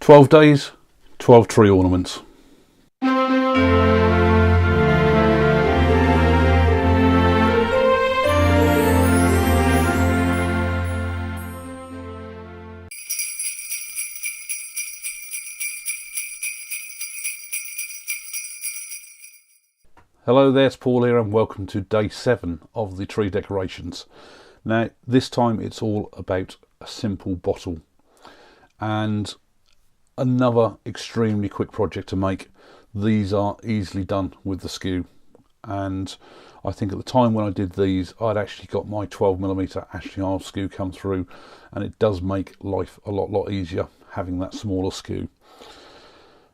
12 days, 12 tree ornaments. Hello there, it's Paul here and welcome to day 7 of the tree decorations. Now this time it's all about a simple bottle and another extremely quick project to make. These are easily done with the skew, and I think at the time when I did these I'd actually got my 12mm Ashley Isle skew come through, and it does make life a lot easier having that smaller skew.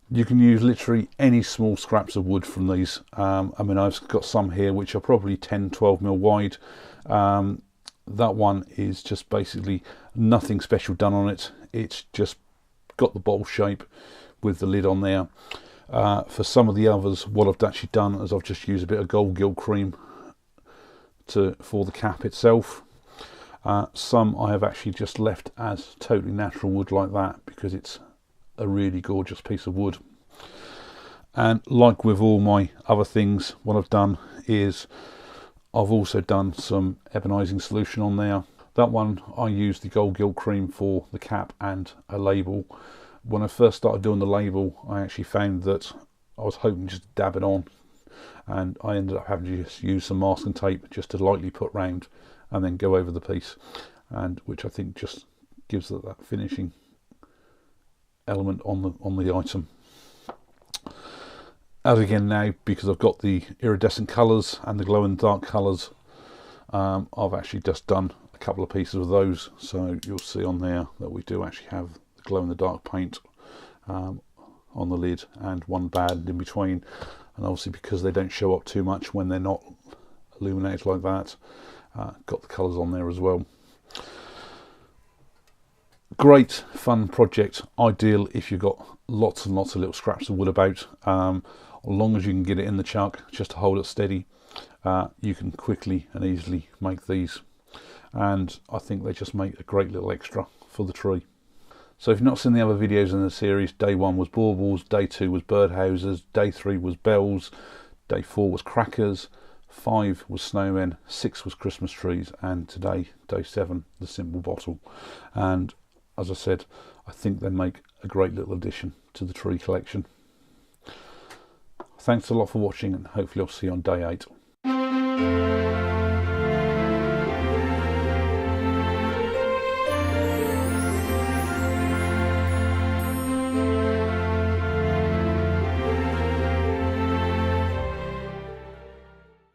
You can use literally any small scraps of wood from these. I mean, I've got some here which are probably 10-12mm wide. That one is just basically nothing special done on it. It's just got the bowl shape with the lid on there. For some of the others, what I've actually done is I've just used a bit of gold gilt cream for the cap itself. Some I have actually just left as totally natural wood like that because it's a really gorgeous piece of wood. And like with all my other things, what I've done is I've also done some ebonizing solution on there. That one I used the gold gilt cream for the cap and a label. When I first started doing the label, I actually found that I was hoping just to dab it on, and I ended up having to just use some masking tape just to lightly put round and then go over the piece, and which I think just gives it that finishing element on the item. As again now, because I've got the iridescent colours and the glow in the dark colours, I've actually just done a couple of pieces of those, so you'll see on there that we do actually have the glow in the dark paint on the lid and one band in between, and obviously because they don't show up too much when they're not illuminated like that, got the colours on there as well. Great fun project, ideal if you've got lots and lots of little scraps of wood about. As long as you can get it in the chuck just to hold it steady, you can quickly and easily make these, and I think they just make a great little extra for the tree. So if you've not seen the other videos in the series, day 1 was baubles, day 2 was birdhouses, day 3 was bells, day 4 was crackers, 5 was snowmen, 6 was Christmas trees, and today, day 7, the simple bottle. And as I said, I think they make a great little addition to the tree collection. Thanks a lot for watching, and hopefully I'll see you on day 8.